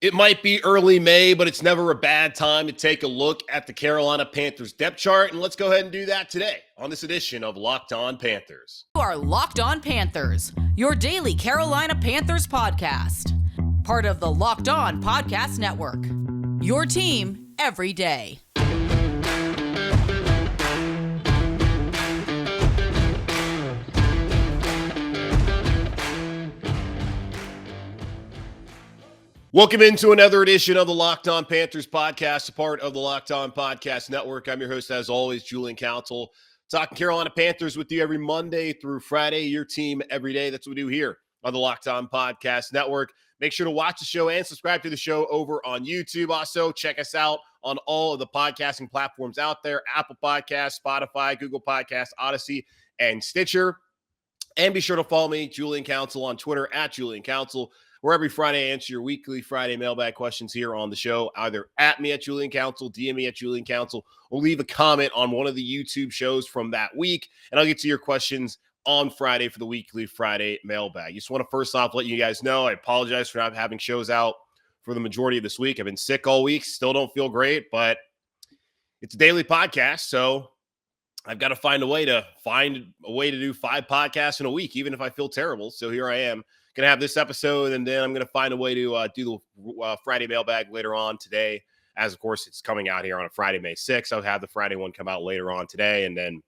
It might be early May, but it's never a bad time to take a look at the Carolina Panthers depth chart, and let's go ahead and do that today on this edition of Locked On Panthers. You are Locked On Panthers, your daily Carolina Panthers podcast. Part of the Locked On Podcast Network, your team every day. Welcome into another edition of the Locked On Panthers podcast, a part of the Locked On Podcast Network. I'm your host, as always, Julian Council, talking Carolina Panthers with you every Monday through Friday, your team every day. That's what we do here on the Locked On Podcast Network. Make sure to watch the show and subscribe to the show over on YouTube. Also, check us out on all of the podcasting platforms out there, Apple Podcasts, Spotify, Google Podcasts, Odyssey, and Stitcher. And be sure to follow me, Julian Council, on Twitter, at Julian Council, where every Friday I answer your weekly Friday mailbag questions here on the show. Either at me at Julian Council, DM me at Julian Council, or leave a comment on one of the YouTube shows from that week, and I'll get to your questions on Friday for the weekly Friday mailbag. Just want to first off let you guys know I apologize for not having shows out for the majority of this week. I've been sick all week, still don't feel great, but it's a daily podcast, so I've got to find a way to do 5 podcasts in a week, even if I feel terrible. So here I am. Going to have this episode, and then I'm going to find a way to do the Friday mailbag later on today, as, of course, it's coming out here on a Friday, May 6th. I'll have the Friday one come out later on today, and then,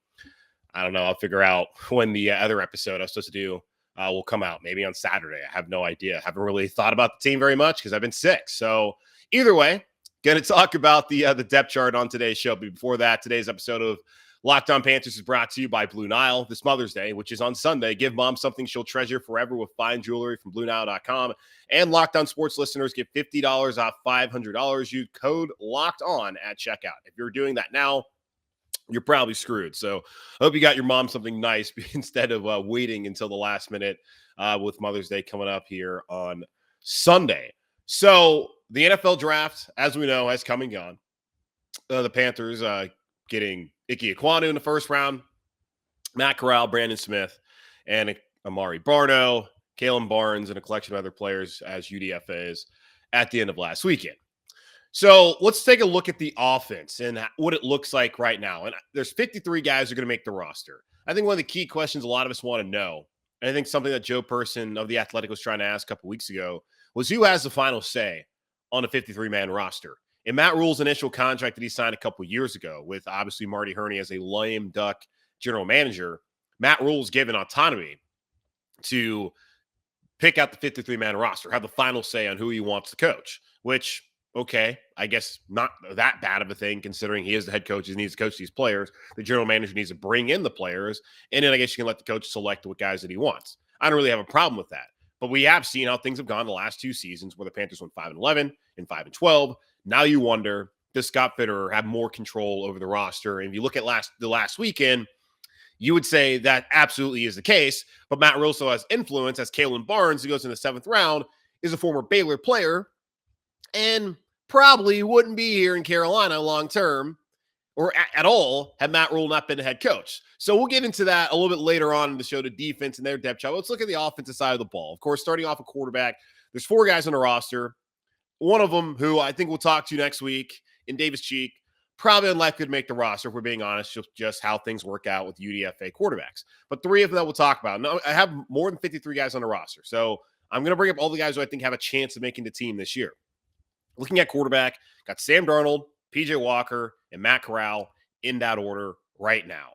I don't know, I'll figure out when the other episode I was supposed to do will come out, maybe on Saturday. I have no idea. I haven't really thought about the team very much because I've been sick. So either way, going to talk about the depth chart on today's show. But before that, today's episode of Locked On Panthers is brought to you by Blue Nile. This Mother's Day, which is on Sunday, give mom something she'll treasure forever with fine jewelry from BlueNile.com. And Locked On Sports listeners get $50 off $500. Use code Locked On at checkout. If you're doing that now, you're probably screwed. So I hope you got your mom something nice instead of waiting until the last minute with Mother's Day coming up here on Sunday. So the NFL draft, as we know, has come and gone. The Panthers getting Ike Ekwonu in the first round, Matt Corral, Brandon Smith, and Amari Barno, Kalen Barnes, and a collection of other players as UDFAs at the end of last weekend. So let's take a look at the offense and what it looks like right now. And there's 53 guys who are going to make the roster. I think one of the key questions a lot of us want to know, and I think something that Joe Person of The Athletic was trying to ask a couple weeks ago, was who has the final say on a 53-man roster. In Matt Rule's initial contract that he signed a couple years ago with obviously Marty Hurney as a lame duck general manager, Matt Rule's given autonomy to pick out the 53-man roster, have the final say on who he wants to coach, which, okay, I guess not that bad of a thing considering he is the head coach. He needs to coach these players. The general manager needs to bring in the players, and then I guess you can let the coach select what guys that he wants. I don't really have a problem with that. But we have seen how things have gone the last 2 seasons where the Panthers went 5-11 and 5-12. Now you wonder, does Scott Fitterer have more control over the roster? And if you look at the last weekend, you would say that absolutely is the case. But Matt Rule also has influence, as Kalen Barnes, who goes in the 7th round, is a former Baylor player and probably wouldn't be here in Carolina long term or at all had Matt Rule not been the head coach. So we'll get into that a little bit later on in the show, the defense and their depth chart. Let's look at the offensive side of the ball. Of course, starting off a quarterback, there's 4 guys on the roster. One of them, who I think we'll talk to next week, in Davis Cheek, probably unlikely to make the roster, if we're being honest, just how things work out with UDFA quarterbacks. But 3 of them that we'll talk about. Now, I have more than 53 guys on the roster, so I'm going to bring up all the guys who I think have a chance of making the team this year. Looking at quarterback, got Sam Darnold, PJ Walker, and Matt Corral in that order right now.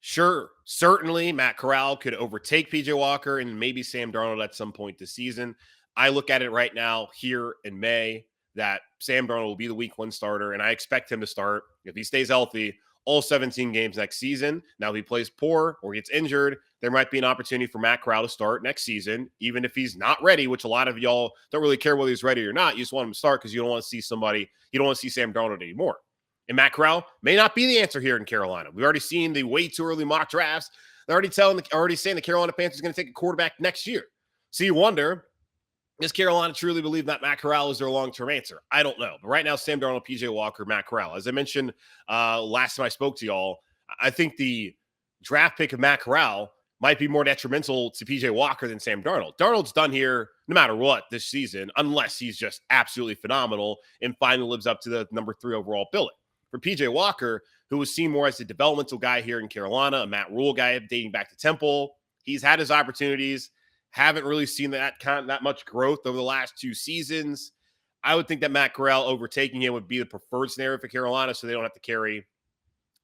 Sure, certainly Matt Corral could overtake PJ Walker and maybe Sam Darnold at some point this season. I look at it right now here in May that Sam Darnold will be the week 1 starter, and I expect him to start, if he stays healthy, all 17 games next season. Now, if he plays poor or gets injured, there might be an opportunity for Matt Corral to start next season, even if he's not ready, which a lot of y'all don't really care whether he's ready or not. You just want him to start because you don't want to see Sam Darnold anymore. And Matt Corral may not be the answer here in Carolina. We've already seen the way too early mock drafts. They're already saying the Carolina Panthers is going to take a quarterback next year. So you wonder, does Carolina truly believe that Matt Corral is their long-term answer? I don't know. But right now, Sam Darnold, PJ Walker, Matt Corral. As I mentioned last time I spoke to y'all, I think the draft pick of Matt Corral might be more detrimental to PJ Walker than Sam Darnold. Darnold's done here no matter what this season, unless he's just absolutely phenomenal and finally lives up to the number 3 overall billing. For PJ Walker, who was seen more as a developmental guy here in Carolina, a Matt Rule guy dating back to Temple, he's had his opportunities, haven't really seen that much growth over the last 2 seasons. I would think that Matt Corral overtaking him would be the preferred scenario for Carolina, so they don't have to carry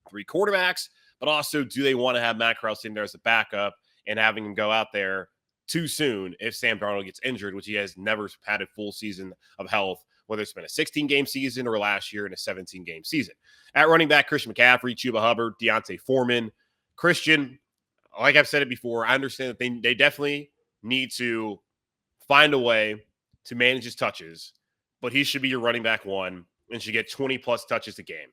3 quarterbacks. But also, do they want to have Matt Corral sitting there as a backup and having him go out there too soon if Sam Darnold gets injured, which he has never had a full season of health, whether it's been a 16-game season or last year in a 17-game season. At running back, Christian McCaffrey, Chuba Hubbard, Deontay Foreman. Christian, like I've said it before, I understand that they definitely need to find a way to manage his touches, but he should be your running back 1 and should get 20-plus touches a game.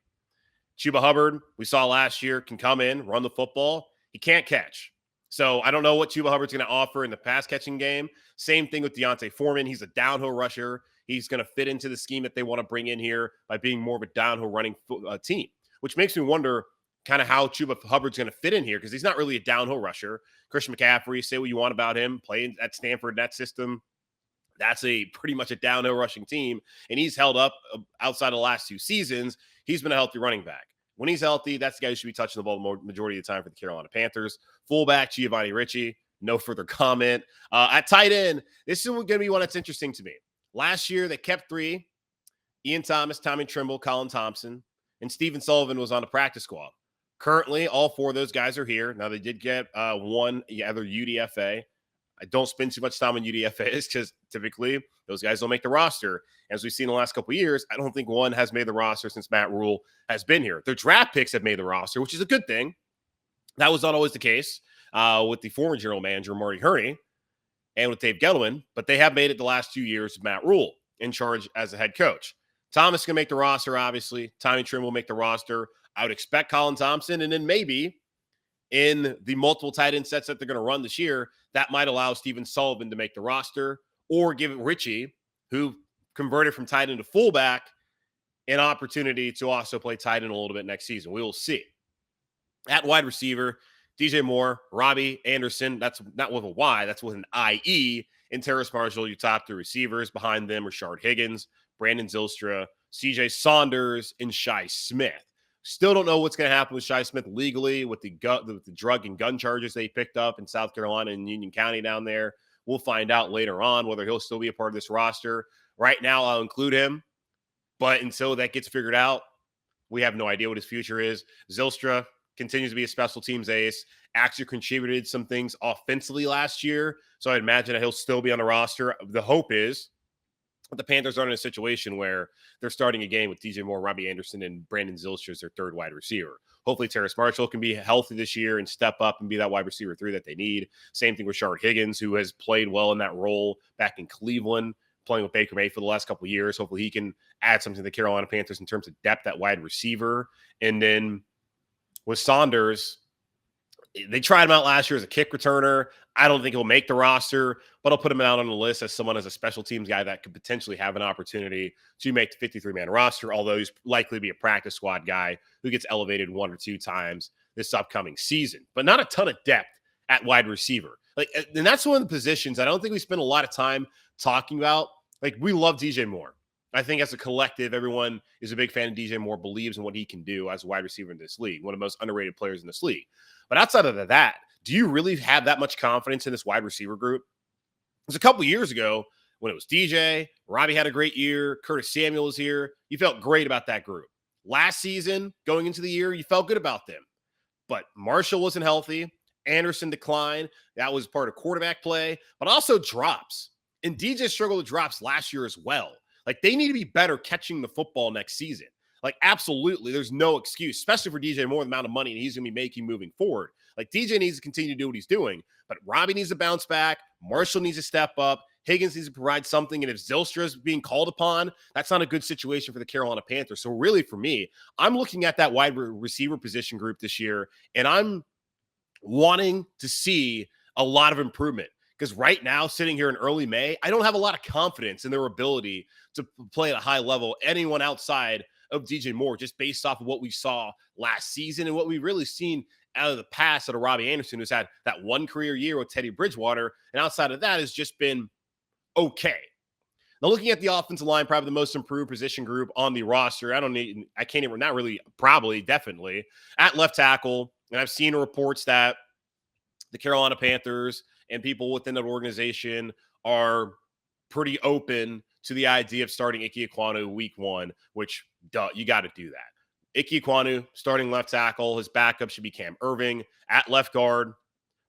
Chuba Hubbard, we saw last year, can come in, run the football. He can't catch. So I don't know what Chuba Hubbard's going to offer in the pass-catching game. Same thing with Deontay Foreman. He's a downhill rusher. He's going to fit into the scheme that they want to bring in here by being more of a downhill running team, which makes me wonder kind of how Chuba Hubbard's going to fit in here because he's not really a downhill rusher. Christian McCaffrey, say what you want about him, playing at Stanford, that system, that's pretty much a downhill rushing team, and he's held up outside of the last 2 seasons. He's been a healthy running back. When he's healthy, that's the guy who should be touching the ball the majority of the time for the Carolina Panthers. Fullback, Giovanni Ricci, no further comment. At tight end, this is going to be one that's interesting to me. Last year, they kept 3, Ian Thomas, Tommy Trimble, Colin Thompson, and Stephen Sullivan was on the practice squad. Currently, all 4 of those guys are here. Now, they did get one other UDFA. I don't spend too much time on UDFAs because typically those guys don't make the roster. As we've seen in the last couple of years, I don't think one has made the roster since Matt Rule has been here. Their draft picks have made the roster, which is a good thing. That was not always the case with the former general manager, Marty Herney, and with Dave Gettleman, but they have made it the last 2 years with Matt Rule in charge as a head coach. Thomas can make the roster, obviously. Tommy Trim will make the roster. I would expect Colin Thompson, and then maybe in the multiple tight end sets that they're going to run this year, that might allow Stephen Sullivan to make the roster or give Richie, who converted from tight end to fullback, an opportunity to also play tight end a little bit next season. We will see. At wide receiver, DJ Moore, Robbie Anderson, that's not with a Y, that's with an I-E, and Terrace Marshall, your top 3 receivers. Behind them, Rashard Higgins, Brandon Zylstra, CJ Saunders, and Shi Smith. Still don't know what's going to happen with Shi Smith legally with the drug and gun charges they picked up in South Carolina and Union County down there. We'll find out later on whether he'll still be a part of this roster. Right now, I'll include him, but until that gets figured out, we have no idea what his future is. Zylstra continues to be a special teams ace, actually contributed some things offensively last year, so I'd imagine that he'll still be on the roster. The hope is that the Panthers aren't in a situation where they're starting a game with DJ Moore, Robbie Anderson, and Brandon Zylstra as their 3rd wide receiver. Hopefully, Terrace Marshall can be healthy this year and step up and be that wide receiver 3 that they need. Same thing with Rashard Higgins, who has played well in that role back in Cleveland, playing with Baker Mayfield the last couple of years. Hopefully, he can add something to the Carolina Panthers in terms of depth at wide receiver. And then with Saunders, they tried him out last year as a kick returner. I don't think he'll make the roster, but I'll put him out on the list as someone as a special teams guy that could potentially have an opportunity to make the 53-man roster, although he's likely to be a practice squad guy who gets elevated 1 or 2 times this upcoming season. But not a ton of depth at wide receiver. And that's one of the positions I don't think we spend a lot of time talking about. We love DJ Moore. I think as a collective, everyone is a big fan of DJ Moore, believes in what he can do as a wide receiver in this league, one of the most underrated players in this league. But outside of that, do you really have that much confidence in this wide receiver group? It was a couple years ago when it was DJ, Robbie had a great year, Curtis Samuel was here. You felt great about that group. Last season, going into the year, you felt good about them. But Marshall wasn't healthy. Anderson declined. That was part of quarterback play, but also drops. And DJ struggled with drops last year as well. They need to be better catching the football next season. Absolutely, there's no excuse, especially for DJ Moore, the amount of money he's going to be making moving forward. DJ needs to continue to do what he's doing, but Robbie needs to bounce back. Marshall needs to step up. Higgins needs to provide something, and if Zylstra is being called upon, that's not a good situation for the Carolina Panthers. So really, for me, I'm looking at that wide receiver position group this year, and I'm wanting to see a lot of improvement. Because right now, sitting here in early May, I don't have a lot of confidence in their ability to play at a high level, anyone outside of DJ Moore, just based off of what we saw last season and what we've really seen out of the past out of Robbie Anderson, who's had that one career year with Teddy Bridgewater, and outside of that has just been okay. Now, looking at the offensive line, probably the most improved position group on the roster. Definitely at left tackle. And I've seen reports that the Carolina Panthers and people within that organization are pretty open to the idea of starting Ike Ekwonu week 1, which you got to do that. Ike Ekwonu starting left tackle. His backup should be Cam Irving. At left guard,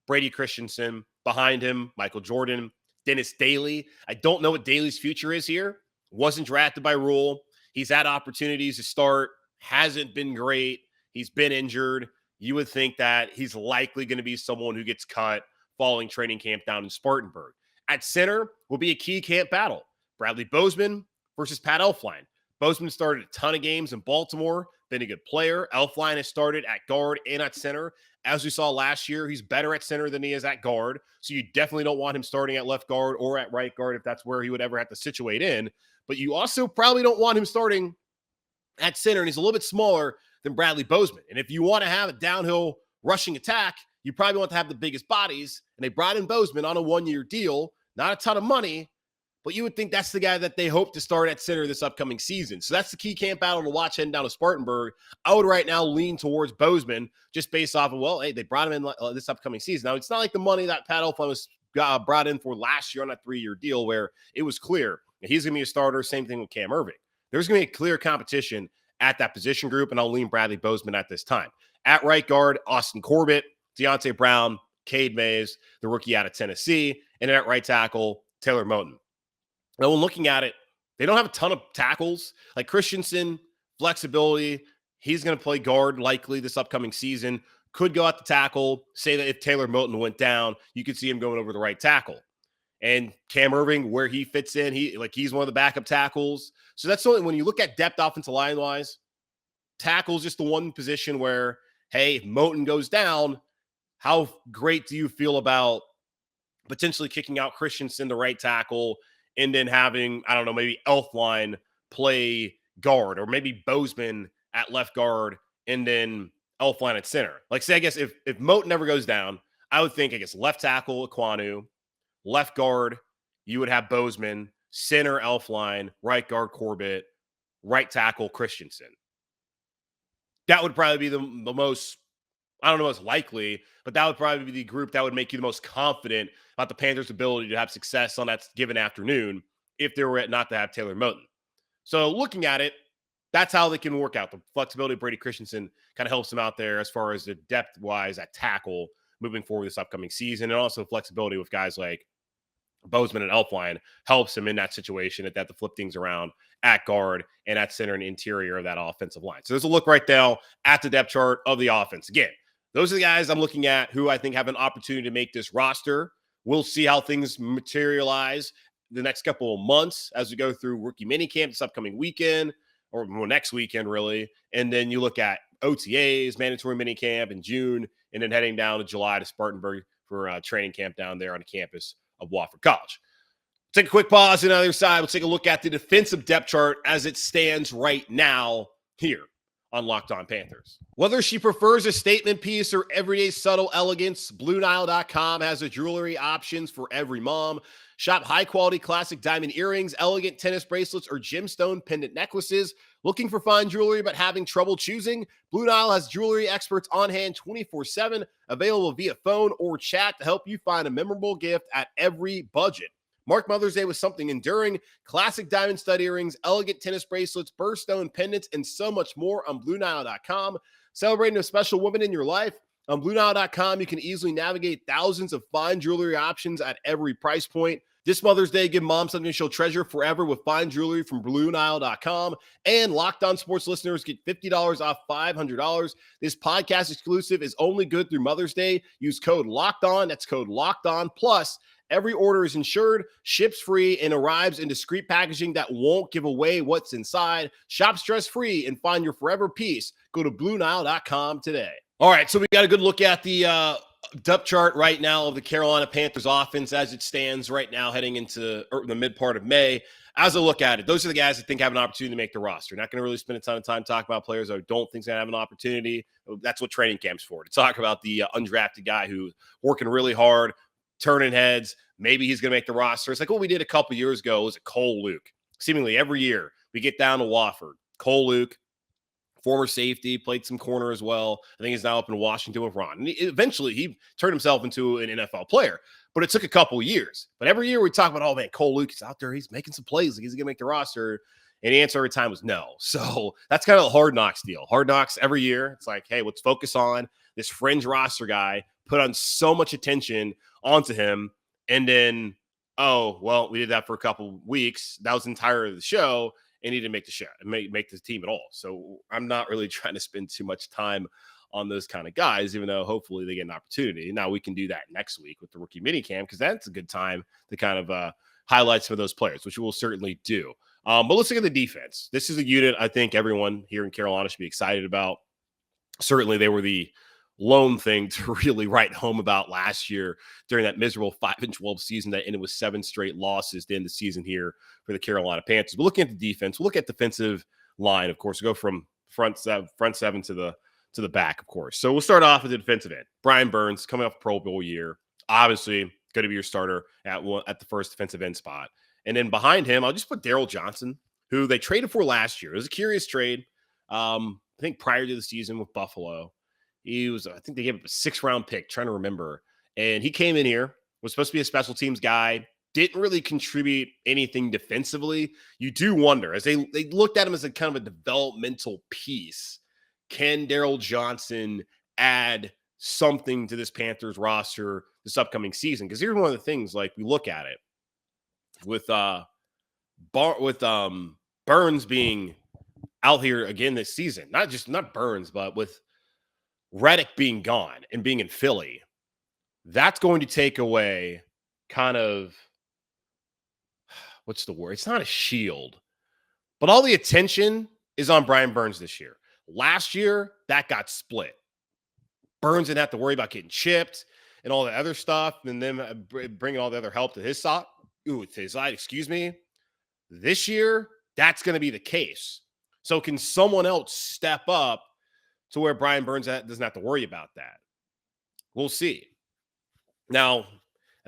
Brady Christensen. Behind him, Michael Jordan. Dennis Daly. I don't know what Daly's future is here. Wasn't drafted by Rule. He's had opportunities to start. Hasn't been great. He's been injured. You would think that he's likely going to be someone who gets cut following training camp down in Spartanburg. At center will be a key camp battle. Bradley Bozeman versus Pat Elflein. Bozeman started a ton of games in Baltimore, been a good player. Elflein has started at guard and at center. As we saw last year, he's better at center than he is at guard. So you definitely don't want him starting at left guard or at right guard if that's where he would ever have to situate in. But you also probably don't want him starting at center, and he's a little bit smaller than Bradley Bozeman. And if you want to have a downhill rushing attack, you probably want to have the biggest bodies. And they brought in Bozeman on a 1-year deal, not a ton of money, but you would think that's the guy that they hope to start at center this upcoming season. So that's the key camp battle to watch heading down to Spartanburg. I would right now lean towards Bozeman just based off of, hey, they brought him in this upcoming season. Now, it's not like the money that Pat Elflein was brought in for last year on that 3-year deal where it was clear he's going to be a starter. Same thing with Cam Irving. There's going to be a clear competition at that position group, and I'll lean Bradley Bozeman at this time. At right guard, Austin Corbett, Deontay Brown, Cade Mays, the rookie out of Tennessee, and at right tackle, Taylor Moton. Now, when looking at it, they don't have a ton of tackles. Like Christensen, flexibility. He's going to play guard likely this upcoming season. Could go out the tackle. Say that if Taylor Moton went down, you could see him going over the right tackle. And Cam Irving, where he fits in, he's one of the backup tackles. So that's something when you look at depth offensive line-wise, tackle's just the one position where, hey, if Moton goes down, how great do you feel about potentially kicking out Christensen, the right tackle, and then having, I don't know, maybe Elflein play guard, or maybe Bozeman at left guard, and then Elflein at center. Like, say, I guess if Moton never goes down, I would think, I guess, left tackle, Ekwonu, left guard, you would have Bozeman, center, Elflein, right guard, Corbett, right tackle, Christensen. That would probably be the most, I don't know, most likely, but that would probably be the group that would make you the most confident about the Panthers' ability to have success on that given afternoon if they were not to have Taylor Moton. So looking at it, that's how they can work out. The flexibility of Brady Christensen kind of helps them out there as far as the depth-wise at tackle moving forward this upcoming season, and also flexibility with guys like Bozeman and Elflein helps him in that situation at that to flip things around at guard and at center and interior of that offensive line. So there's a look right now at the depth chart of the offense. Again, those are the guys I'm looking at who I think have an opportunity to make this roster. We'll see how things materialize the next couple of months as we go through rookie minicamp this upcoming weekend, or next weekend, really. And then you look at OTAs, mandatory minicamp in June, and then heading down to July to Spartanburg for training camp down there on the campus of Wofford College. Take a quick pause, and on the other side, we'll take a look at the defensive depth chart as it stands right now here on Locked On Panthers. Whether she prefers a statement piece or everyday subtle elegance, BlueNile.com has the jewelry options for every mom. Shop high-quality classic diamond earrings, elegant tennis bracelets, or gemstone pendant necklaces. Looking for fine jewelry but having trouble choosing? Blue Nile has jewelry experts on hand 24/7, available via phone or chat to help you find a memorable gift at every budget. Mark Mother's Day with something enduring. Classic diamond stud earrings, elegant tennis bracelets, birthstone pendants, and so much more on BlueNile.com. Celebrating a special woman in your life? On BlueNile.com, you can easily navigate thousands of fine jewelry options at every price point. This Mother's Day, give mom something she'll treasure forever with fine jewelry from BlueNile.com. And Locked On Sports listeners get $50 off $500. This podcast exclusive is only good through Mother's Day. Use code Locked On. That's code Locked On. Plus, every order is insured, ships free, and arrives in discreet packaging that won't give away what's inside. Shop stress-free and find your forever peace. Go to BlueNile.com today. All right, so we got a good look at the depth chart right now of the Carolina Panthers offense as it stands right now heading into the mid part of May. As I look at it, those are the guys I think have an opportunity to make the roster. Not going to really spend a ton of time talking about players I don't think is going to have an opportunity. That's what training camp's for, to talk about the undrafted guy who's working really hard, turning heads. Maybe he's going to make the roster. It's like what we did a couple years ago was Cole Luke. Seemingly every year we get down to Wofford. Cole Luke, former safety, played some corner as well. I think he's now up in Washington with Ron. And eventually he turned himself into an NFL player, but it took a couple years. But every year we talk about, oh man, Cole Luke is out there. He's making some plays. Like he's going to make the roster. And the answer every time was no. So that's kind of the Hard Knocks deal. Hard Knocks every year. It's like, hey, let's focus on this fringe roster guy, put on so much attention onto him. And then, oh, well, we did that for a couple weeks. That was the entire the show. And he didn't make the shot and make the team at all. So I'm not really trying to spend too much time on those kind of guys, even though hopefully they get an opportunity. Now we can do that next week with the rookie minicamp because that's a good time to kind of highlight some of those players, which we will certainly do. But let's look at the defense. This is a unit I think everyone here in Carolina should be excited about. Certainly they were the lone thing to really write home about last year during that miserable 5-12 season that ended with 7 straight losses to end the season here for the Carolina Panthers. But looking at the defense, we'll look at defensive line, of course. We'll go from front seven to the back, of course. So we'll start off with the defensive end. Brian Burns coming off a Pro Bowl year, obviously going to be your starter at the first defensive end spot. And then behind him, I'll just put Daryl Johnson, who they traded for last year. It was a curious trade. I think prior to the season with Buffalo. I think they gave him a 6th-round pick, trying to remember. And he came in here, was supposed to be a special teams guy, didn't really contribute anything defensively. You do wonder, as they looked at him as a kind of a developmental piece, can Daryl Johnson add something to this Panthers roster this upcoming season? Because here's one of the things, like we look at it with Burns being out here again this season, not Burns, but with Reddick being gone and being in Philly, that's going to take away kind of, what's the word? It's not a shield, but all the attention is on Brian Burns this year. Last year, that got split. Burns didn't have to worry about getting chipped and all the other stuff, and then bringing all the other help to his side. Excuse me. This year, that's going to be the case. So can someone else step up to where Brian Burns doesn't have to worry about that? We'll see. Now,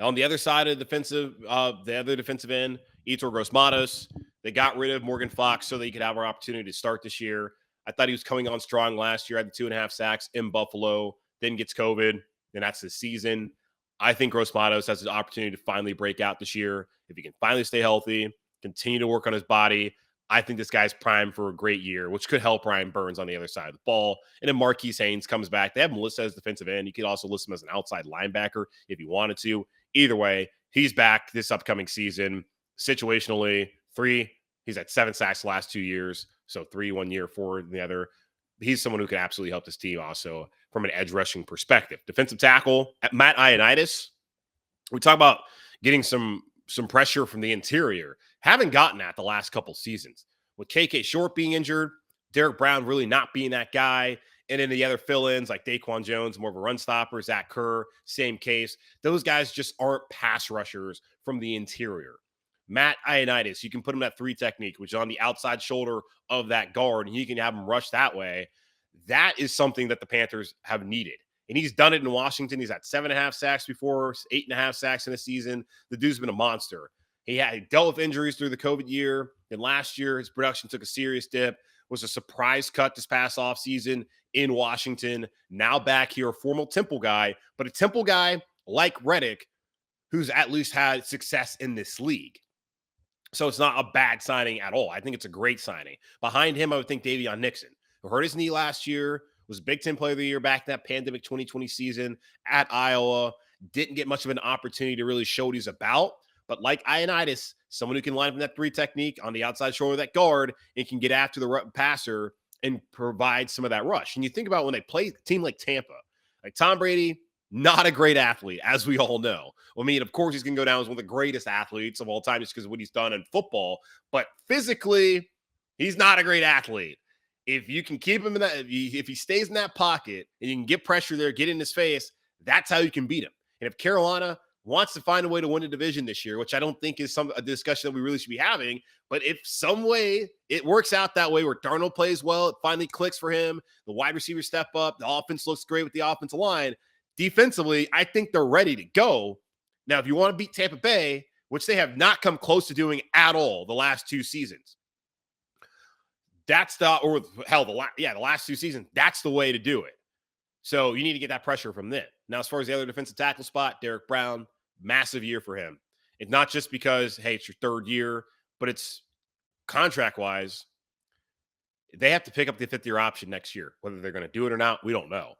on the other side of the other defensive end, Yetur Gross-Matos, they got rid of Morgan Fox so that he could have our opportunity to start this year. I thought he was coming on strong last year, had the 2.5 sacks in Buffalo, then gets COVID, and that's the season. I think Gross-Matos has an opportunity to finally break out this year. If he can finally stay healthy, continue to work on his body, I think this guy's primed for a great year, which could help Brian Burns on the other side of the ball. And then Marquise Haynes comes back. They have him listed as defensive end. You could also list him as an outside linebacker if you wanted to. Either way, he's back this upcoming season. Situationally, he's at 7 sacks the last 2 years. So 3 1 year, 4 the other. He's someone who could absolutely help this team also from an edge rushing perspective. Defensive tackle, Matt Ioannidis. We talk about getting some pressure from the interior. Haven't gotten that the last couple seasons. With KK Short being injured, Derek Brown really not being that guy, and then the other fill-ins like Daquan Jones, more of a run stopper, Zach Kerr, same case. Those guys just aren't pass rushers from the interior. Matt Ioannidis, you can put him at 3 technique, which is on the outside shoulder of that guard, and you can have him rush that way. That is something that the Panthers have needed. And he's done it in Washington. He's had 7.5 sacks before, 8.5 sacks in a season. The dude's been a monster. He dealt with injuries through the COVID year. And last year, his production took a serious dip. Was a surprise cut this past offseason in Washington. Now back here, a former Temple guy, but a Temple guy like Reddick, who's at least had success in this league. So it's not a bad signing at all. I think it's a great signing. Behind him, I would think Davion Nixon, who hurt his knee last year, was Big Ten Player of the Year back in that pandemic 2020 season at Iowa. Didn't get much of an opportunity to really show what he's about. But like Ioannidis, someone who can line up in that 3 technique on the outside shoulder of that guard and can get after the passer and provide some of that rush. And you think about when they play a team like Tampa, like Tom Brady, not a great athlete, as we all know. I mean, of course, he's going to go down as one of the greatest athletes of all time just because of what he's done in football. But physically, he's not a great athlete. If you can keep him in that, if he stays in that pocket and you can get pressure there, get in his face, That's how you can beat them. And if Carolina wants to find a way to win a division this year, which I don't think is a discussion that we really should be having, but if some way it works out that way where Darnold plays well, it finally clicks for him, the wide receivers step up, the offense looks great with the offensive line, defensively, I think they're ready to go. Now, if you want to beat Tampa Bay, which they have not come close to doing at all the last 2 seasons, the last 2 seasons, that's the way to do it. So you need to get that pressure from them. Now, as far as the other defensive tackle spot, Derek Brown, massive year for him. It's not just because, hey, it's your 3rd year, but it's contract-wise, they have to pick up the 5th-year option next year. Whether they're going to do it or not, we don't know.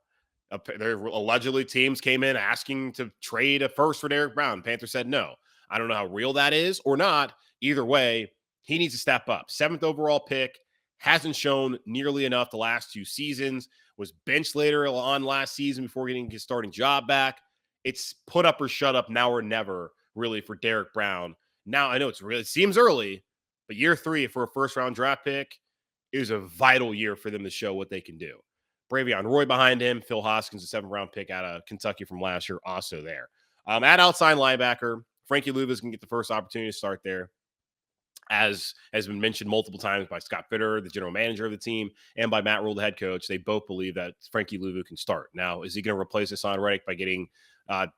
There allegedly teams came in asking to trade a first for Derek Brown. Panthers said no. I don't know how real that is or not. Either way, he needs to step up. 7th overall pick, hasn't shown nearly enough the last 2 seasons, was benched later on last season before getting his starting job back. It's put up or shut up now or never, really, for Derek Brown. Now, I know it seems early, but year 3 for a first-round draft pick is a vital year for them to show what they can do. Bravion Roy behind him. Phil Hoskins, a 7th-round pick out of Kentucky from last year, also there. At outside linebacker, Frankie Luva's going to get the first opportunity to start there, as has been mentioned multiple times by Scott Fitter, the general manager of the team, and by Matt Rule, the head coach. They both believe that Frankie Luvu can start. Now, is he going to replace Hassan Reddick by getting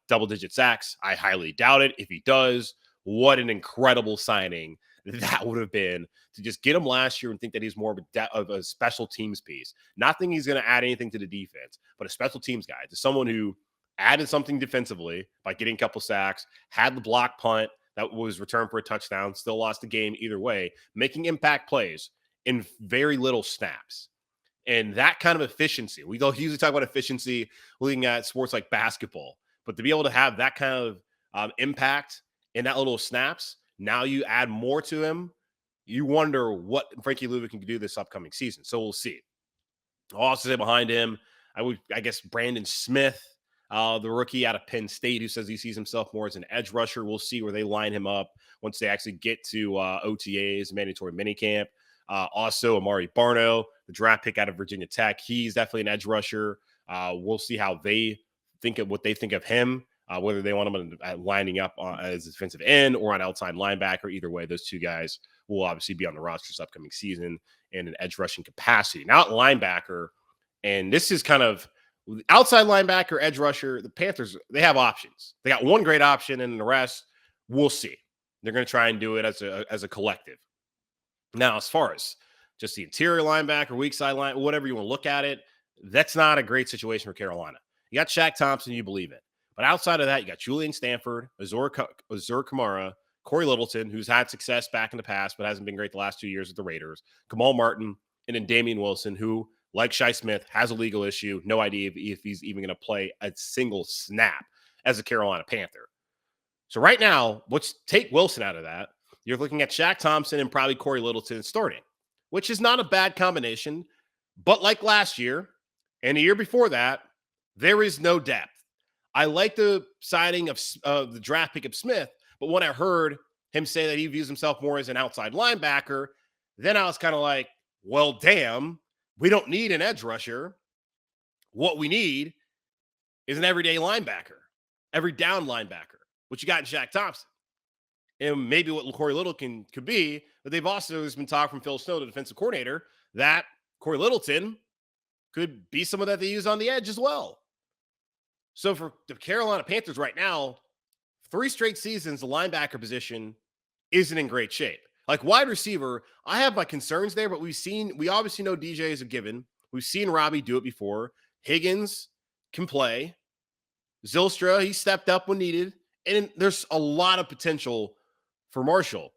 double-digit sacks? I highly doubt it. If he does, what an incredible signing that would have been to just get him last year and think that he's more of a special teams piece. Not thinking he's going to add anything to the defense, but a special teams guy, to someone who added something defensively by getting a couple sacks, had the block punt that was returned for a touchdown, still lost the game either way, making impact plays in very little snaps. And that kind of efficiency, we usually talk about efficiency looking at sports like basketball, but to be able to have that kind of impact in that little snaps, now you add more to him, you wonder what Frankie Luvu can do this upcoming season. So we'll see. I'll also say behind him, I guess Brandon Smith, the rookie out of Penn State, who says he sees himself more as an edge rusher. We'll see where they line him up once they actually get to OTAs, mandatory minicamp. Also, Amari Barno, the draft pick out of Virginia Tech. He's definitely an edge rusher. We'll see how they think of what they think of him, whether they want him lining up as a defensive end or on outside linebacker. Either way, those 2 guys will obviously be on the roster this upcoming season in an edge rushing capacity. Now, at linebacker, and this is kind of outside linebacker, edge rusher, the Panthers, they have options. They got one great option, and the rest, we'll see. They're going to try and do it as a collective. Now, as far as just the interior linebacker, weak side line, whatever you want to look at it, that's not a great situation for Carolina. You got Shaq Thompson, you believe it. But outside of that, you got Julian Stanford, Azur Kamara, Corey Littleton, who's had success back in the past, but hasn't been great the last 2 years with the Raiders, Kamal Martin, and then Damian Wilson, who, like Shai Smith, has a legal issue. No idea if he's even going to play a single snap as a Carolina Panther. So right now, let's take Wilson out of that. You're looking at Shaq Thompson and probably Corey Littleton starting, which is not a bad combination. But like last year and the year before that, there is no depth. I like the signing of the draft pick of Smith, but when I heard him say that he views himself more as an outside linebacker, then I was kind of like, well, damn, we don't need an edge rusher. What we need is an everyday linebacker, every down linebacker, which you got in Shaq Thompson. And maybe what Corey Littleton could be, but they've also, there's been talk from Phil Snow, the defensive coordinator, that Corey Littleton could be someone that they use on the edge as well. So for the Carolina Panthers right now, 3 straight seasons, the linebacker position isn't in great shape. Like wide receiver, I have my concerns there, but we obviously know DJ is a given. We've seen Robbie do it before. Higgins can play. Zylstra, he stepped up when needed. And there's a lot of potential for Marshall.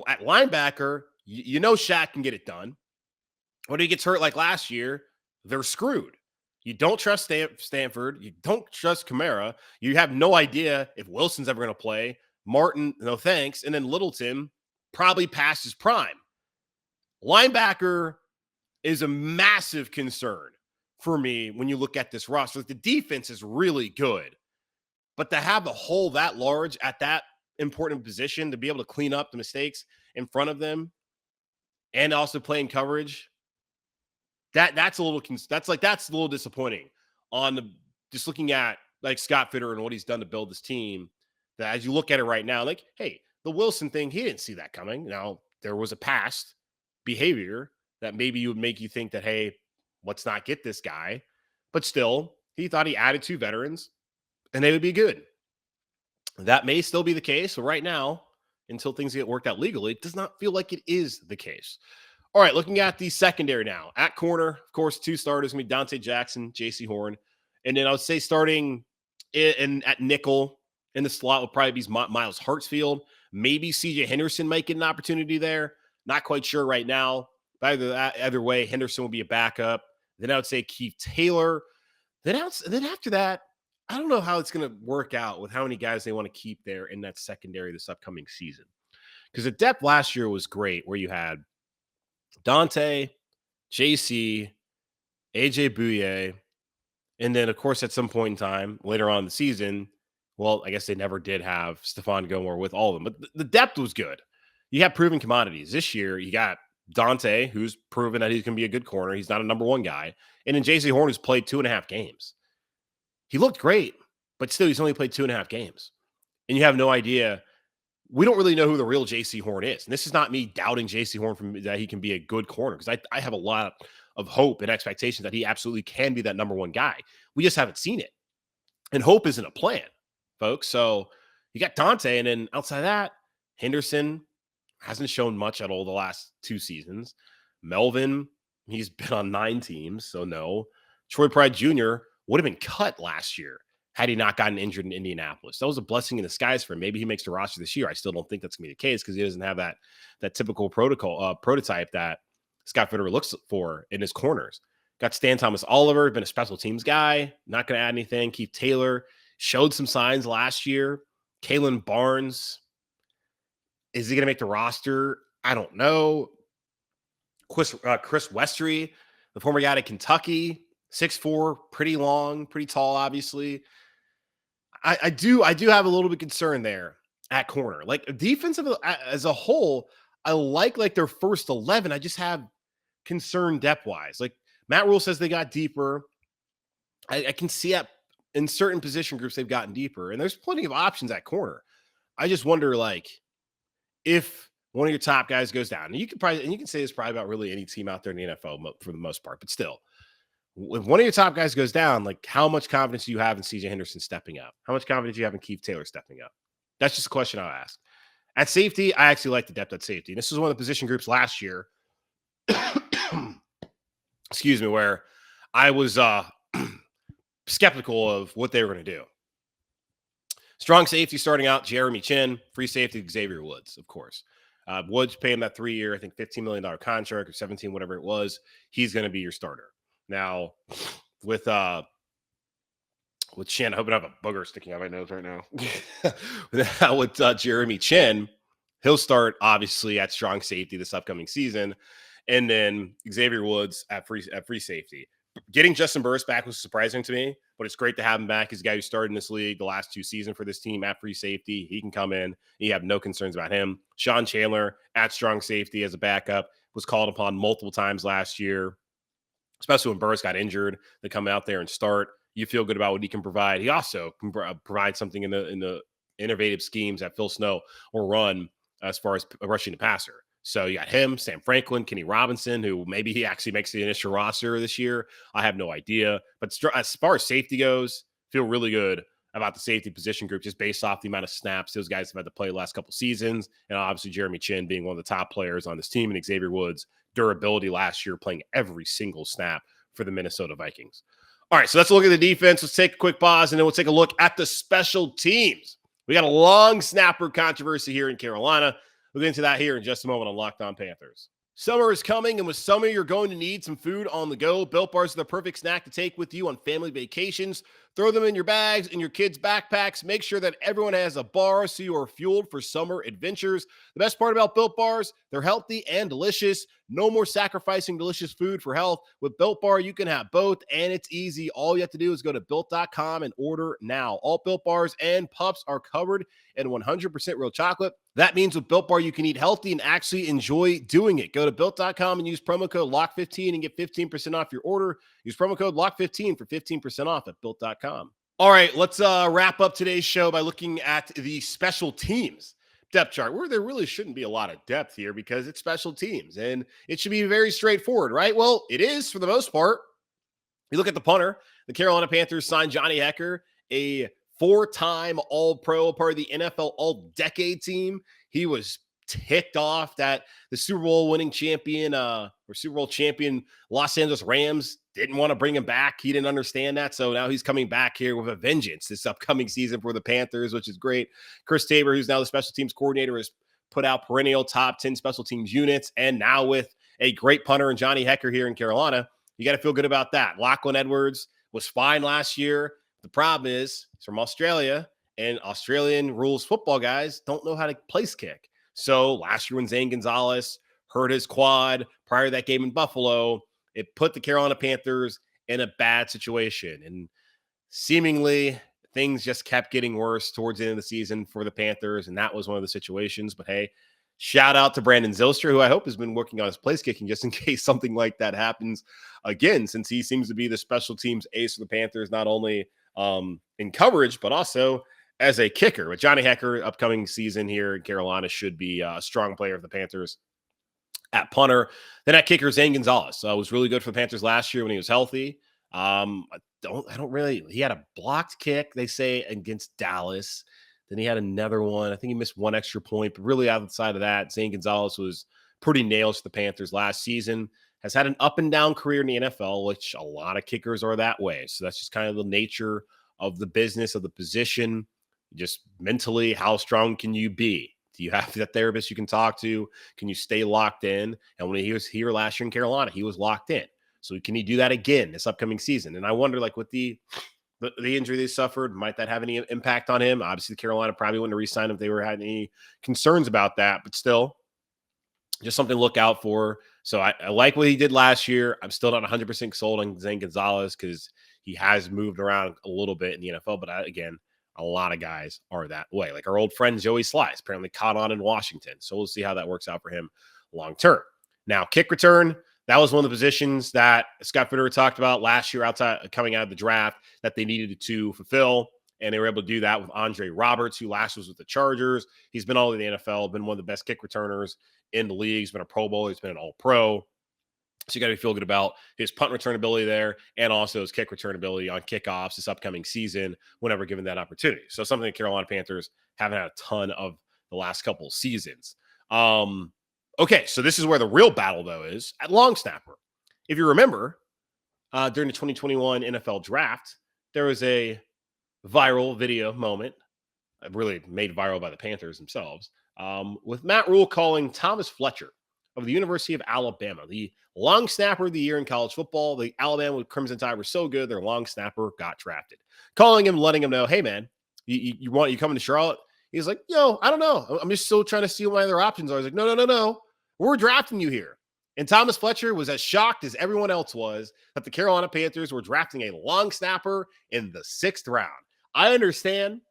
At linebacker, you know Shaq can get it done. When he gets hurt like last year, they're screwed. You don't trust Stanford. You don't trust Kamara. You have no idea if Wilson's ever going to play. Martin, no thanks. And then Littleton, probably past his prime. Linebacker is a massive concern for me when you look at this roster. The defense is really good. But to have a hole that large at that important position, to be able to clean up the mistakes in front of them and also playing coverage, that's a little disappointing on just looking at like Scott Fitter and what he's done to build this team, that as you look at it right now, like, hey, the Wilson thing, he didn't see that coming. Now, there was a past behavior that maybe would make you think that, hey, let's not get this guy. But still, he thought he added 2 veterans and they would be good. That may still be the case. But right now, until things get worked out legally, it does not feel like it is the case. All right, looking at the secondary now. At corner, of course, 2 starters going to be Dante Jackson, J.C. Horn. And then I would say starting at nickel in the slot would probably be Miles Hartsfield. Maybe C.J. Henderson might get an opportunity there. Not quite sure right now. But either way, Henderson will be a backup. Then I would say Keith Taylor. Then after that, I don't know how it's going to work out with how many guys they want to keep there in that secondary this upcoming season. Because the depth last year was great, where you had Dante, JC, AJ Bouye, and then, of course, at some point in time, later on in the season, well, I guess they never did have Stephon Gilmore with all of them, but the depth was good. You have proven commodities. This year, you got Dante, who's proven that he's going to be a good corner. He's not a number 1 guy. And then JC Horn, who's played 2.5 games. He looked great, but still, he's only played 2.5 games. And you have no idea. We don't really know who the real JC Horn is. And this is not me doubting JC Horn that he can be a good corner, because I have a lot of hope and expectations that he absolutely can be that number 1 guy. We just haven't seen it. And hope isn't a plan, folks. So you got Dante, and then outside that, Henderson hasn't shown much at all the last 2 seasons. Melvin, he's been on 9 teams, so no. Troy Pride Jr. would have been cut last year had he not gotten injured in Indianapolis. That was a blessing in disguise for him. Maybe he makes the roster this year. I still don't think that's going to be the case, because he doesn't have that typical prototype that Scott Fitter looks for in his corners. Got Stan Thomas Oliver, been a special teams guy, not going to add anything. Keith Taylor showed some signs last year. Kalen Barnes, is he going to make the roster? I don't know. Chris Westry, the former guy at Kentucky, 6'4", pretty long, pretty tall, obviously. I do have a little bit of concern there at corner. Like, defensive as a whole, I like their first 11. I just have concern depth-wise. Like, Matt Rule says they got deeper. I can see that in certain position groups they've gotten deeper, and there's plenty of options at corner. I just wonder, like, if one of your top guys goes down, and you can say this probably about really any team out there in the NFL for the most part, but still, if one of your top guys goes down, like, how much confidence do you have in C.J. Henderson stepping up? How much confidence do you have in Keith Taylor stepping up? That's just a question I'll ask. At safety, I actually like the depth at safety. And this was one of the position groups last year, excuse me, where I was skeptical of what they were going to do. Strong safety starting out, Jeremy Chin. Free safety, Xavier Woods, of course. Woods paying that 3-year, I think $15 million contract, or 17, whatever it was. He's going to be your starter. Now, with Chin, I hope I don't have a booger sticking out my nose right now. With Jeremy Chin, he'll start, obviously, at strong safety this upcoming season. And then Xavier Woods at free safety. Getting Justin Burris back was surprising to me, but it's great to have him back. He's a guy who started in this league the last 2 seasons for this team at free safety. He can come in. You have no concerns about him. Sean Chandler at strong safety as a backup was called upon multiple times last year, especially when Burris got injured, to come out there and start. You feel good about what he can provide. He also can provide something in the innovative schemes that Phil Snow will run as far as rushing the passer. So you got him, Sam Franklin, Kenny Robinson, who maybe he actually makes the initial roster this year. I have no idea. But as far as safety goes, feel really good about the safety position group just based off the amount of snaps those guys have had to play the last couple seasons. And obviously Jeremy Chin being one of the top players on this team, and Xavier Woods' durability last year playing every single snap for the Minnesota Vikings. All right, so let's look at the defense. Let's take a quick pause, and then we'll take a look at the special teams. We got a long snapper controversy here in Carolina. We'll get into that here in just a moment on Locked On Panthers. Summer is coming, and with summer, you're going to need some food on the go. Built Bars are the perfect snack to take with you on family vacations. Throw them in your bags, in your kids' backpacks. Make sure that everyone has a bar so you are fueled for summer adventures. The best part about Built Bars, they're healthy and delicious. No more sacrificing delicious food for health. With Built Bar, you can have both, and it's easy. All you have to do is go to Built.com and order now. All Built Bars and Pups are covered in 100% real chocolate. That means with Built Bar, you can eat healthy and actually enjoy doing it. Go to Built.com and use promo code LOCK15 and get 15% off your order. Use promo code LOCK15 for 15% off at Built.com. All right, let's wrap up today's show by looking at the special teams depth chart, where there really shouldn't be a lot of depth here because it's special teams and it should be very straightforward, right? Well, it is for the most part. You look at the punter, the Carolina Panthers signed Johnny Hekker, a four-time All-Pro, part of the NFL All-Decade team. He was ticked off that the Super Bowl winning champion or Super Bowl champion Los Angeles Rams didn't want to bring him back. He didn't understand that. So now he's coming back here with a vengeance this upcoming season for the Panthers, which is great. Chris Tabor, who's now the special teams coordinator, has put out perennial top 10 special teams units. And now with a great punter and Johnny Hekker here in Carolina, you got to feel good about that. Lachlan Edwards was fine last year. The problem is he's from Australia, and Australian rules football guys don't know how to place kick. So last year when Zayn Gonzalez hurt his quad prior to that game in Buffalo, it put the Carolina Panthers in a bad situation. And seemingly things just kept getting worse towards the end of the season for the Panthers, and that was one of the situations. But hey, shout out to Brandon Zylstra, who I hope has been working on his place kicking just in case something like that happens again, since he seems to be the special teams ace for the Panthers, not only in coverage, but also as a kicker. With Johnny Hekker, upcoming season here in Carolina, should be a strong player of the Panthers at punter. Then at kicker, Zayn Gonzalez. Was really good for the Panthers last year when he was healthy. He had a blocked kick, they say, against Dallas. Then he had another one. I think he missed one extra point, but really outside of that, Zayn Gonzalez was pretty nails for the Panthers last season. Has had an up and down career in the NFL, which a lot of kickers are that way. So that's just kind of the nature of the business, of the position. Just mentally, how strong can you be? Do you have that therapist you can talk to? Can you stay locked in? And when he was here last year in Carolina, he was locked in. So can he do that again this upcoming season? And I wonder, like, with the injury they suffered, might that have any impact on him? Obviously, Carolina probably wouldn't have re-signed him if they were had any concerns about that, but still, just something to look out for. So I like what he did last year. I'm still not 100% sold on Zayn Gonzalez because he has moved around a little bit in the NFL, but again, a lot of guys are that way. Like our old friend Joey Slice apparently caught on in Washington. So we'll see how that works out for him long term. Now, kick return, that was one of the positions that Scott Fitterer talked about last year coming out of the draft that they needed to fulfill. And they were able to do that with Andre Roberts, who last was with the Chargers. He's been all in the NFL, been one of the best kick returners in the league. He's been a Pro Bowl. He's been an All-Pro. So you got to feel good about his punt return ability there and also his kick return ability on kickoffs this upcoming season whenever given that opportunity. So something the Carolina Panthers haven't had a ton of the last couple of seasons. Okay, so this is where the real battle, though, is at long snapper. If you remember, during the 2021 NFL draft, there was a viral video moment, really made viral by the Panthers themselves, with Matt Rule calling Thomas Fletcher of the University of Alabama the long snapper of the year in college football. The Alabama Crimson Tide were so good, their long snapper got drafted. Calling him, letting him know, hey, man, you coming to Charlotte? He's like, I don't know. I'm just still trying to see what my other options are. He's like, no. We're drafting you here. And Thomas Fletcher was as shocked as everyone else was that the Carolina Panthers were drafting a long snapper in the 6th round. I understand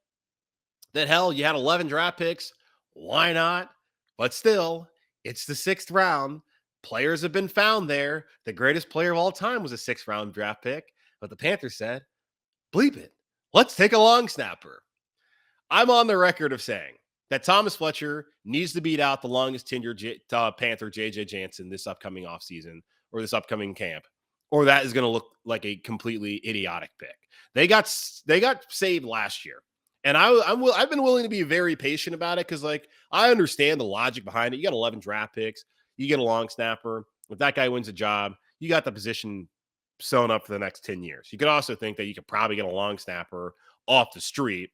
that, hell, you had 11 draft picks. Why not? But still, it's the 6th round. Players have been found there. The greatest player of all time was a 6th round draft pick. But the Panthers said, bleep it. Let's take a long snapper. I'm on the record of saying that Thomas Fletcher needs to beat out the longest tenured Panther, J.J. Jansen, this upcoming offseason or this upcoming camp, or that is going to look like a completely idiotic pick. They got saved last year, and I've been willing to be very patient about it because, like, I understand the logic behind it. You got 11 draft picks, you get a long snapper. If that guy wins a job, you got the position sewn up for the next 10 years. You could also think that you could probably get a long snapper off the street,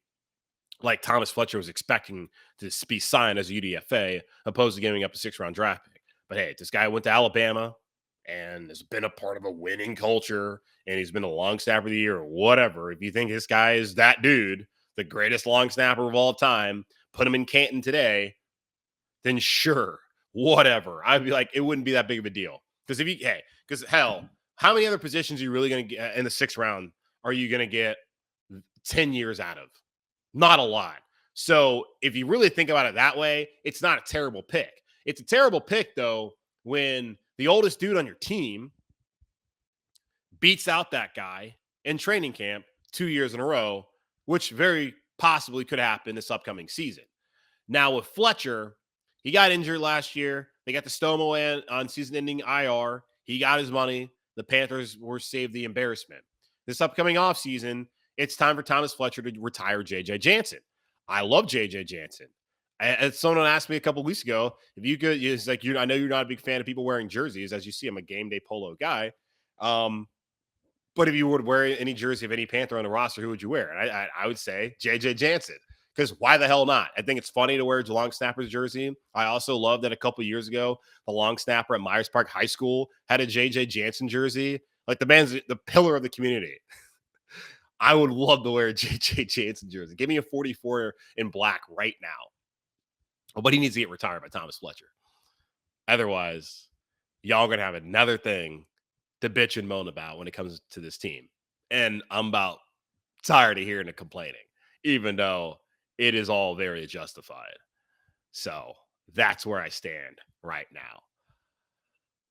like Thomas Fletcher was expecting to be signed as a UDFA, opposed to giving up a 6th round draft pick. But hey, this guy went to Alabama and has been a part of a winning culture, and he's been a long snapper of the year or whatever. If you think this guy is that dude, the greatest long snapper of all time, put him in Canton today, then sure, whatever. I'd be like, it wouldn't be that big of a deal. Because hell, how many other positions are you really going to get in the 6th round are you going to get 10 years out of? Not a lot. So if you really think about it that way, it's not a terrible pick. It's a terrible pick, though, when the oldest dude on your team beats out that guy in training camp 2 years in a row, which very possibly could happen this upcoming season. Now with Fletcher, he got injured last year. They got the Stoma on season-ending IR. He got his money. The Panthers were saved the embarrassment. This upcoming offseason, it's time for Thomas Fletcher to retire J.J. Jansen. I love J.J. Jansen. As someone asked me a couple of weeks ago, if you could, it's like, I know you're not a big fan of people wearing jerseys. As you see, I'm a game day polo guy. But if you would wear any jersey of any Panther on the roster, who would you wear? And I would say J.J. Jansen. Because why the hell not? I think it's funny to wear a long snapper's jersey. I also love that a couple years ago, the long snapper at Myers Park High School had a J.J. Jansen jersey. Like, the man's the pillar of the community. I would love to wear a J.J. Jansen jersey. Give me a 44 in black right now. But he needs to get retired by Thomas Fletcher. Otherwise, y'all going to have another thing to bitch and moan about when it comes to this team. And I'm about tired of hearing the complaining, even though it is all very justified. So that's where I stand right now.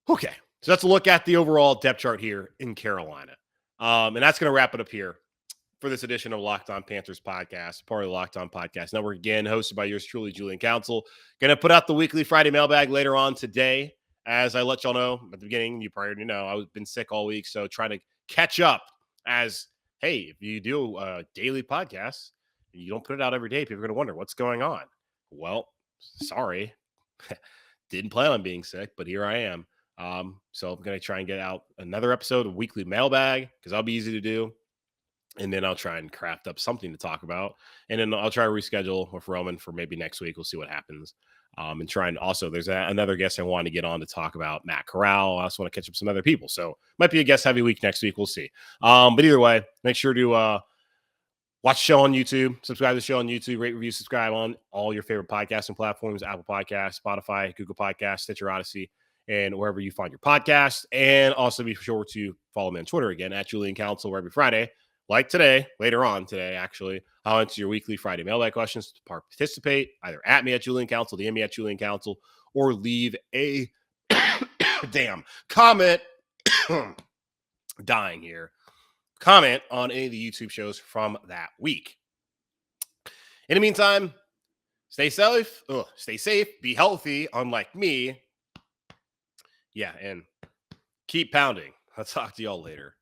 Okay, so let's look at the overall depth chart here in Carolina. And that's going to wrap it up here for this edition of Locked On Panthers podcast, part of the Locked On Podcast Network, again, hosted by yours truly, Julian Council. Going to put out the weekly Friday mailbag later on today. As I let y'all know at the beginning, you probably already know, I've been sick all week, so trying to catch up as, hey, if you do a daily podcast, you don't put it out every day, people are going to wonder what's going on. Well, sorry. Didn't plan on being sick, but here I am. So I'm going to try and get out another episode of weekly mailbag because that'll be easy to do. And then I'll try and craft up something to talk about. And then I'll try to reschedule with Roman for maybe next week. We'll see what happens. And try and also, there's another guest I want to get on to talk about Matt Corral. I also want to catch up some other people. So might be a guest heavy week next week. We'll see. But either way, make sure to watch the show on YouTube, subscribe to the show on YouTube, rate, review, subscribe on all your favorite podcasting platforms, Apple Podcasts, Spotify, Google Podcasts, Stitcher, Odyssey, and wherever you find your podcasts. And also be sure to follow me on Twitter again at Julian Council, where every Friday, like today, later on today, actually, I'll answer your weekly Friday mailbag questions. To participate, either at me at Julian Council, DM me at Julian Council, or leave a damn comment. Dying here. Comment on any of the YouTube shows from that week. In the meantime, stay safe. Be healthy, unlike me. Yeah, and keep pounding. I'll talk to y'all later.